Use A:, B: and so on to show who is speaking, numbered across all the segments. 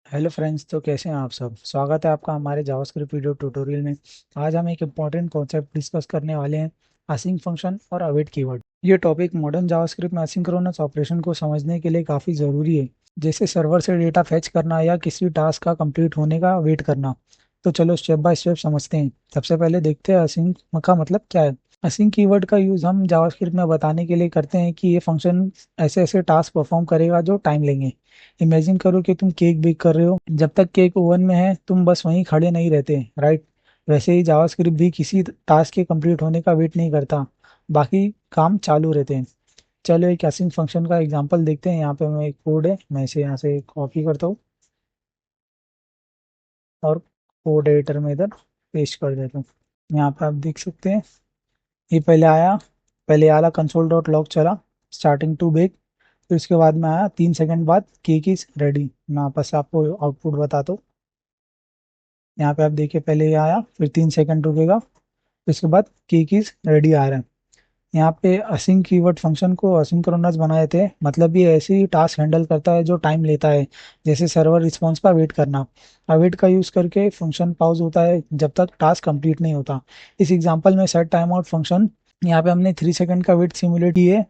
A: Hello friends, तो कैसे हैं आप सब। स्वागत है आपका हमारे जावास्क्रिप्ट वीडियो ट्यूटोरियल में। आज हम एक इम्पॉर्टेंट कॉन्सेप्ट डिस्कस करने वाले हैं, असिंक फंक्शन और अवेट कीवर्ड। ये टॉपिक मॉडर्न जावास्क्रिप्ट में असिंक्रोनस ऑपरेशन को समझने के लिए काफ़ी ज़रूरी है, जैसे सर्वर से डेटा फेच करना या किसी टास्क का कंप्लीट होने का वेट करना। तो चलो स्टेप बाय स्टेप समझते हैं। सबसे पहले देखते हैं असिंक का मतलब क्या है। असिंक कीवर्ड का यूज़ हम जावास्क्रिप्ट में बताने के लिए करते हैं कि ये फंक्शन ऐसे ऐसे टास्क परफॉर्म करेगा जो टाइम लेंगे। इमेजिन करो कि तुम केक बेक कर रहे हो। जब तक केक ओवन में है तुम बस वहीं खड़े नहीं रहते, राइट। वैसे ही जावास्क्रिप्ट भी किसी टास्क के कंप्लीट होने का वेट नहीं करता, बाकी काम चालू रहते हैं। चलो एक असिंक फंक्शन का एग्जांपल देखते हैं। यहाँ पे मैं एक कोड है, मैं इसे यहाँ से कॉपी करता हूँ और कोड एडिटर में इधर पेस्ट कर देता हूँ। यहाँ पे आप देख सकते हैं, ये पहले आला कंसोल डॉट लॉग चला, स्टार्टिंग टू बेक। फिर उसके बाद में आया 3 सेकंड बाद केक इज रेडी। मैं वापस आपको आउटपुट बताता हूँ। यहाँ पे आप देखिए, पहले ये आया, फिर 3 सेकंड रुकेगा, फिर उसके बाद केक इज रेडी आ रहा है। यहाँ पे असिंक कीवर्ड फंक्शन को असिंक्रोनस बनाए थे, मतलब ये ऐसे ही टास्क हैंडल करता है जो टाइम लेता है, जैसे सर्वर रिस्पॉन्स का वेट करना। अवेट का यूज करके फंक्शन पॉज होता है जब तक टास्क कंप्लीट नहीं होता। इस एग्जांपल में सेट टाइम आउट फंक्शन, यहाँ पे हमने 3 सेकंड का वेट सिमुलेट किए,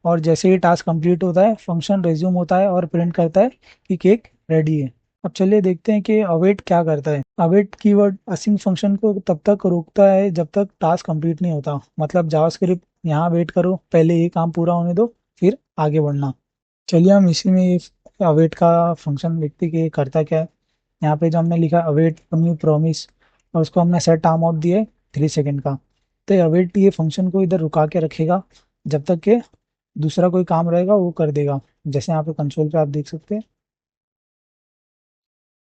A: और जैसे ही टास्क कंप्लीट होता है फंक्शन रेज्यूम होता है और प्रिंट करता है कि केक रेडी है। अब चलिए देखते हैं कि अवेट क्या करता है। अवेट कीवर्ड असिंक फंक्शन को तब तक रोकता है जब तक टास्क कंप्लीट नहीं होता। मतलब जावास्क्रिप्ट यहाँ वेट करो, पहले ये काम पूरा होने दो, फिर आगे बढ़ना। चलिए हम इसी में अवेट का फंक्शन देखते हैं कि ये करता क्या है। यहाँ पे जो हमने लिखा अवेट न्यू प्रॉमिस, और उसको हमने सेट टाइम आउट दिया 3 सेकंड का। तो अवेट ये फंक्शन को इधर रुका के रखेगा जब तक कि दूसरा कोई काम रहेगा वो कर देगा। जैसे यहाँ पे कंसोल पे आप देख सकते हैं,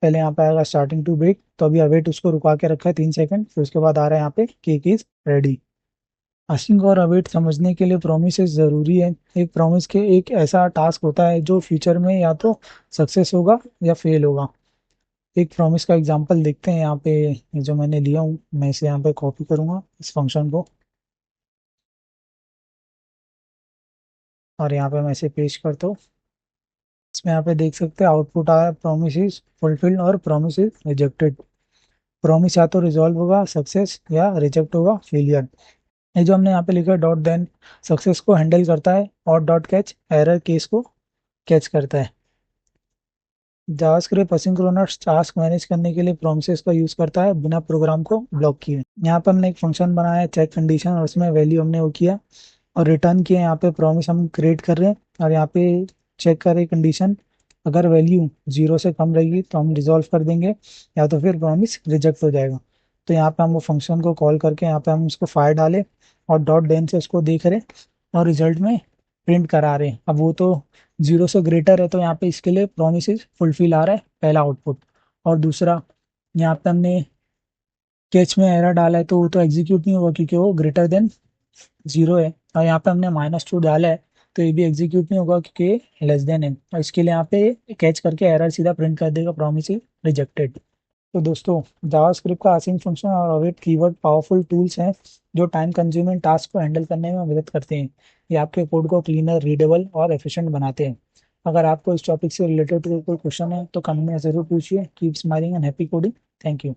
A: पहले यहाँ पे आएगा स्टार्टिंग टू ब्रेक, तो अभी अवेट उसको रुका के रखा है 3 सेकंड, फिर उसके बाद आ रहा है यहाँ पे केक इज रेडी। असिंक और अवेट समझने के लिए प्रोमिस जरूरी है। एक प्रॉमिस के एक ऐसा टास्क होता है जो फ्यूचर में या तो सक्सेस होगा या फेल होगा। एक प्रॉमिस का एग्जांपल देखते हैं। यहाँ पे ये जो मैंने लिया हूँ, मैं इसे यहाँ पे कॉपी करूंगा इस फंक्शन को, और यहाँ पे मैं इसे पेस्ट करता हूँ। इसमें यहाँ पे देख सकते हैं आउटपुट आया, प्रॉमिस इज फुलफिल्ड और प्रॉमिस इज रिजेक्टेड। प्रॉमिस या तो रिजॉल्व होगा सक्सेस, या रिजेक्ट होगा फेलियर। ये जो हमने यहाँ पे लिखा है डॉट देन, सक्सेस को हैंडल करता है, और डॉट कैच एरर केस को कैच करता है। जावास्क्रिप्ट असिंक्रोनस टास्क मैनेज करने के लिए प्रोमिसेस का यूज करता है बिना प्रोग्राम को ब्लॉक किए। यहाँ पे हमने एक फंक्शन बनाया है चेक कंडीशन, और उसमें वैल्यू हमने वो किया और रिटर्न किया। यहाँ पे प्रॉमिस हम क्रिएट कर रहे हैं, और यहाँ पे चेक करें कंडीशन, अगर वैल्यू 0 से कम रहेगी तो हम रिजॉल्व कर देंगे, या तो फिर प्रॉमिस रिजेक्ट हो जाएगा। तो यहाँ पे हम वो फंक्शन को कॉल करके यहाँ पे हम उसको फायर डाले, और डॉट देन से उसको देख रहे, और रिजल्ट में प्रिंट करा रहे हैं। अब वो तो 0 से ग्रेटर है, तो यहाँ पे इसके लिए प्रोमिस फुलफिल आ रहा है, पहला आउटपुट। और दूसरा, यहाँ पे हमने कैच में एरर डाला है, तो वो तो एग्जीक्यूट नहीं होगा क्योंकि वो ग्रेटर देन 0 है। और यहाँ पे हमने -2 डाला है, तो ये भी एग्जीक्यूट नहीं होगा क्योंकि लेस देन है। और इसके लिए यहाँ पे कैच करके एरर सीधा प्रिंट कर देगा, प्रॉमिस रिजेक्टेड। तो दोस्तों, जावास्क्रिप्ट का असिंक फंक्शन और अवेट कीवर्ड पावरफुल टूल्स हैं जो टाइम कंज्यूमिंग टास्क को हैंडल करने में मदद करते हैं। ये आपके कोड को क्लीनर, रीडेबल और एफिशिएंट बनाते हैं। अगर आपको इस टॉपिक से रिलेटेड कोई क्वेश्चन है तो कमेंट में ज़रूर पूछिए। Keep smiling and happy coding. Thank you.